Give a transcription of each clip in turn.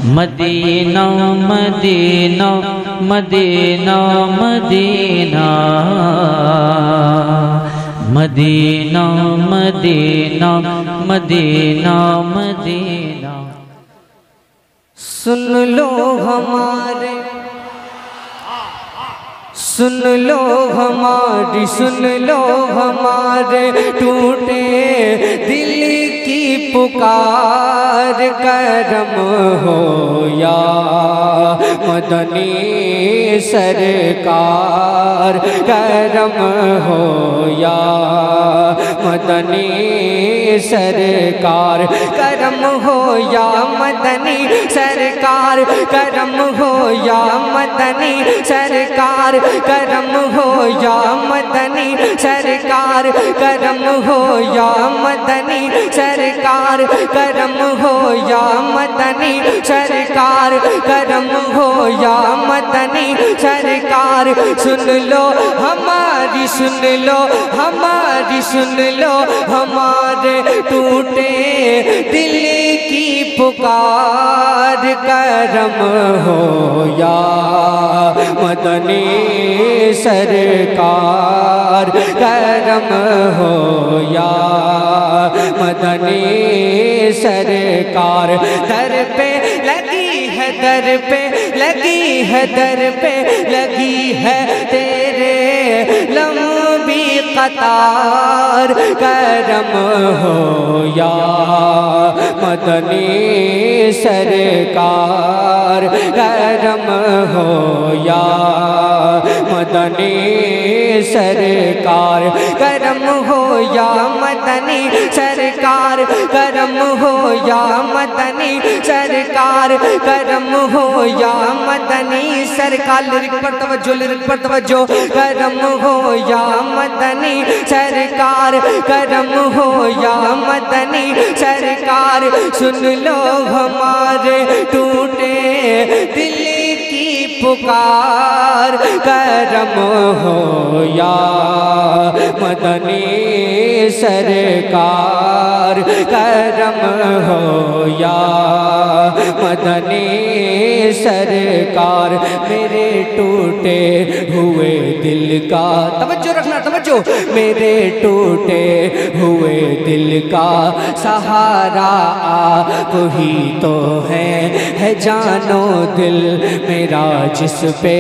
مدینہ مدینہ مدینہ مدینہ مدینہ مدینہ مدینہ مدینہ سن لو ہمارے سن لو ہماری سن لو ہمارے ٹوٹے دل کی پکار کرم ہو یا مدنی سرکار کرم ہو یا مدنی سرکار کرم ہو یا مدنی سرکار کرم ہو یا مدنی سرکار کرم ہو یا مدنی سرکار کرم ہو یا مدنی سرکار کرم ہو یا مدنی سرکار کرم ہو یا مدنی سرکار سن لو ہماری سن لو ہماری سن لو ہمارے ٹوٹے دل کی پکار کرم ہو یا مدنی سرکار کرم ہو یا مدنی سرکار در پہ لگی ہے در پہ لگی ہے در پہ لگی ہے تیرے لمبی قطار کرم ہو یا مدنی سرکار کرم ہو یا مدنی سرکار کرم ہو یا مدنی سرکار کرم ہو یا مدنی سرکار کرم ہو یا مدنی سرکار لرک پر توجہ لرک پر توجہ کرم ہو یا مدنی سرکار کرم ہو یا مدنی سرکار سن لو ہمارے ٹوٹے دل کی پکار کرم ہو یا مدنی سرکار کرم ہو یا مدنی سرکار میرے ٹوٹے ہوئے دل کا توجہ رکھنا توجہ میرے ٹوٹے ہوئے دل کا سہارا آپ ہی تو ہے جانو دل میرا جس پہ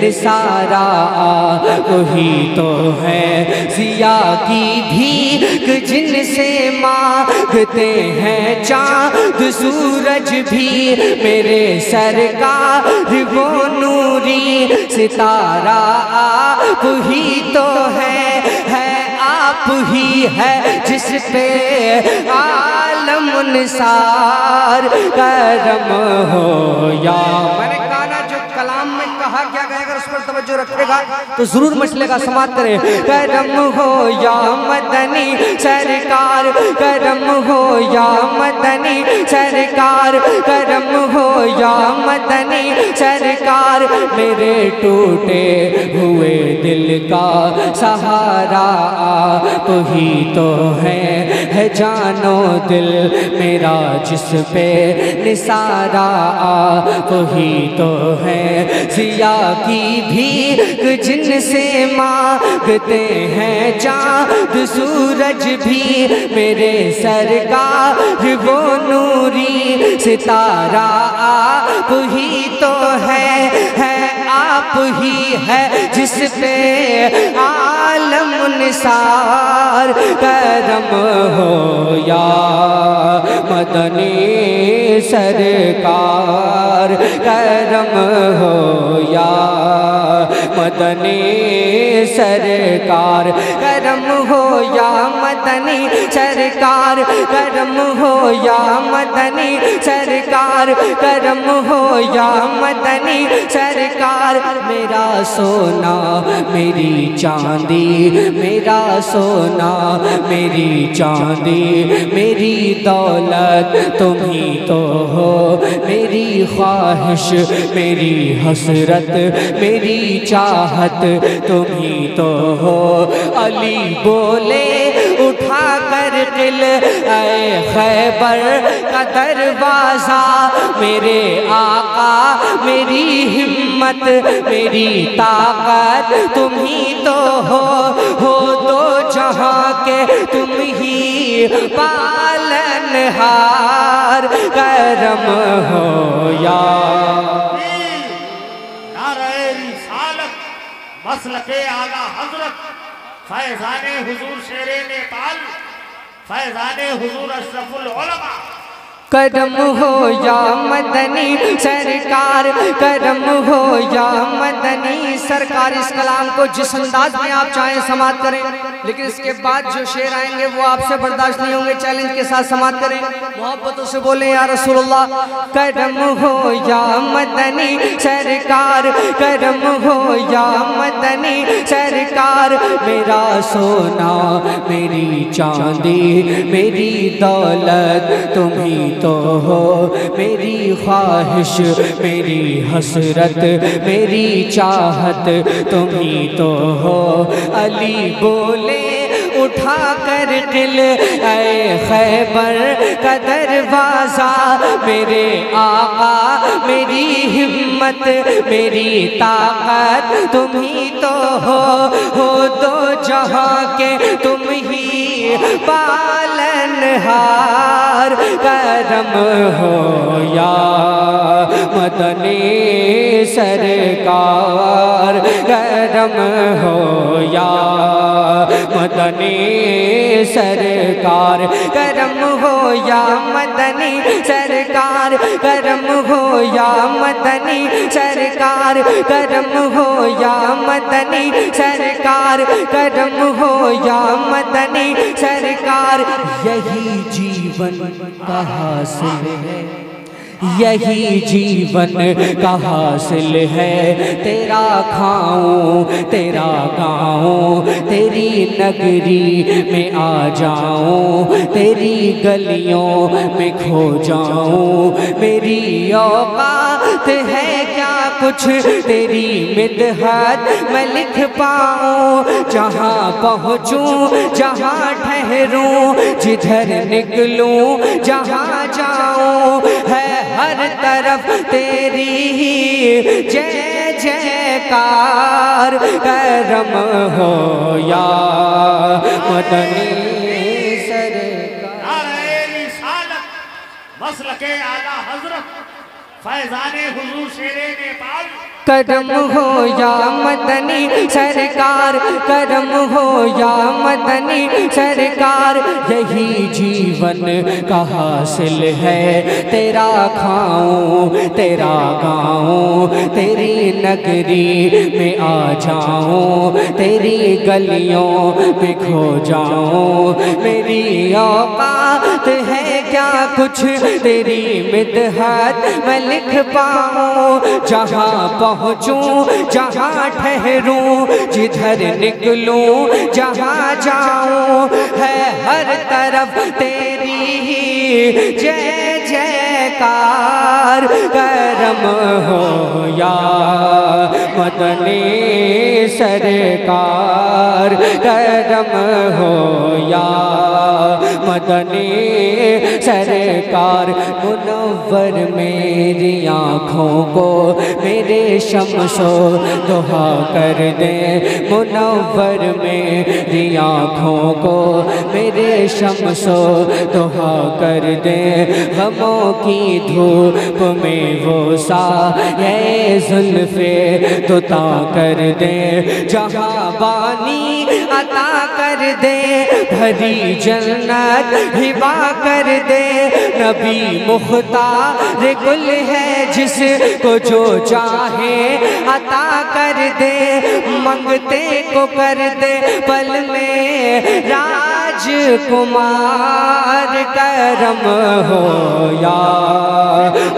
نثارا آپ ہی تو ہے ضیا کی بھیک جن سے مانگتے ہیں چاند سورج بھی میرے سرکار وہ نوری ستارہ آپ ہی تو ہے آپ ہی ہے جس پہ عالم نثار کرم ہو یا میں نے کہا نا جو کلام میں کہا کیا گیا اگر اس پر توجہ رکھے گا تو ضرور مچلے گا سماعت کرے کرم ہو یا مدنی سرکار کرم ہو یا مدنی سرکار کرم ہو یا مدنی سرکار میرے ٹوٹے ہوئے دل کا سہارا آپ ہی تو ہے جانو دل میرا جس پہ نثارا آپ ہی تو ہے ضیا کی بھیک جن سے مانگتے ہیں چاند سورج بھی میرے سرکار وہ نوری ستارہ آپ ہی تو ہے آپ ہی ہے جس پہ عالم نثار کرم ہو یا مدنی سرکار کرم ہو یا مدنی سرکار کرم ہو یا مدنی سرکار کرم ہو یا مدنی سرکار کرم ہو یا مدنی سرکار میرا سونا میری چاندی میرا سونا میری چاندی میری دولت تم ہی تو ہو میری خواہش میری حسرت میری چاہت تم ہی تو ہو علی بولے اٹھا کر قل اے خیبر کا دروازہ میرے آقا میری ہمت میری طاقت تم ہی تو ہو دو جہاں کے تم ہی پالنہار کرم ہو یا نعرہ رسالت مسلک اعلیٰ حضرت فیضان حضور شیر نیپال فیضان حضور اشرف العلماء کرم ہو یا مدنی سرکار کرم ہو یا مدنی سرکار اس کلام کو جس انداز میں آپ چاہیں سماعت کریں لیکن اس کے بعد جو شعر آئیں گے وہ آپ سے برداشت نہیں ہوں گے چیلنج کے ساتھ سماعت کریں محبتوں سے بولیں یا رسول اللہ کرم ہو یا مدنی سرکار کرم ہو یا مدنی سرکار میرا سونا میری چاندی میری دولت تمہیں تو ہو میری خواہش میری حسرت میری چاہت تمہیں تو ہو علی بولے اٹھا کر قل اے خیبر کا دروازہ میرے آقا میری ہمت میری طاقت تمہیں تو ہو دو جہاں کے تم ہی پالنہار کرم ہو یا مدنی سرکار کرم ہو یا مدنی سرکار کرم ہو یا مدنی سرکار کرم ہو یا مدنی سرکار کرم ہو یا مدنی سرکار کرم ہو یا مدنی سرکار یہی جیون کا حاصل ہے یہی جیون کا حاصل ہے تیرا کھاؤں تیرا گاؤں تیری نگری میں آ جاؤں تیری گلیوں میں کھو جاؤں میری اوقات ہے کیا کچھ تیری مدحت میں لکھ پاؤں جہاں پہنچوں جہاں ٹھہروں جدھر نکلوں جہاں جاؤں ہے ہر طرف تیری ہی جے جے کار کرم ہو یا مدنی سرکار نعرہ رسالت مسلک اعلیٰ حضرت فیضان حضور شیر نیپال کرم ہو یا مدنی سرکار کرم ہو یا مدنی سرکار یہی جیون کا حاصل ہے تیرا کھاؤں تیرا گاؤں تیری نگری میں آ جاؤں تیری گلیوں میں کھو جاؤں میری اوقات ہے کیا کچھ تیری مدحت میں لکھ پاؤں جہاں پہنچوں جہاں ٹھہروں جدھر نکلوں جہاں جاؤں ہے ہر طرف تیری ہی جے جے کار کرم ہو یا مدنی سرکار کرم ہو یا مدنی سرکار منور میری آنکھوں کو میرے شمس و دہا کر دے منور میری آنکھوں کو میرے شمس و دہا کر دے غموں کی دھوپ میں وہ سایہ زلف دتا کر دے جہاں بانی عطا کر دے بھری جنت ہبا کر دے نبی مختار گل ہے جس کو جو چاہے عطا کر دے منگتے کو کر دے پل میں راج کمار کرم ہو یا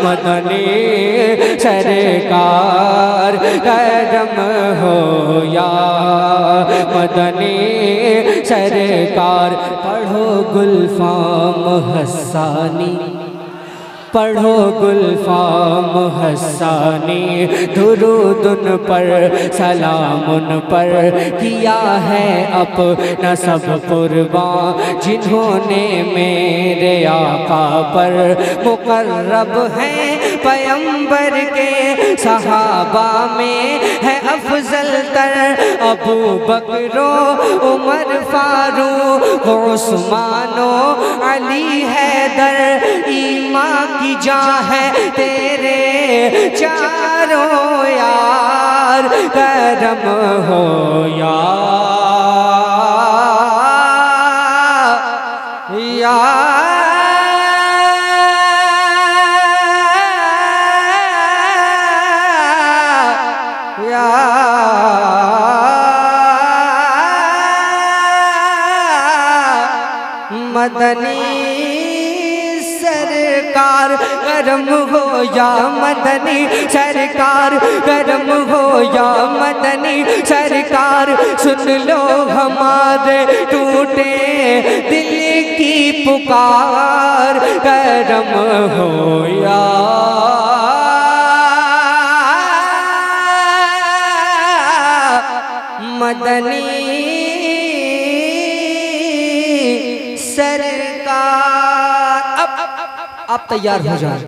مدنی سرکار کرم ہو یا مدنی سرکار پڑھو گلفام حسانی پڑھو گلفام حسانی درود ان پر سلام ان پر کیا ہے اپنا سب قربان جنہوں نے میرے آقا پر مقرب ہیں پیغمبر کے صحابہ میں ہے افضل تر ابو بکر و عمر فاروق و عثمان و علی حیدر ایمان کی جان ہے تیرے چاروں یار کرم ہو مدنی سرکار کرم ہو یا مدنی سرکار کرم ہو یا مدنی سرکار سن لو ہمارے ٹوٹے دل کی پکار کرم ہو یا مدنی سرکار اب آپ تیار ہو جائیں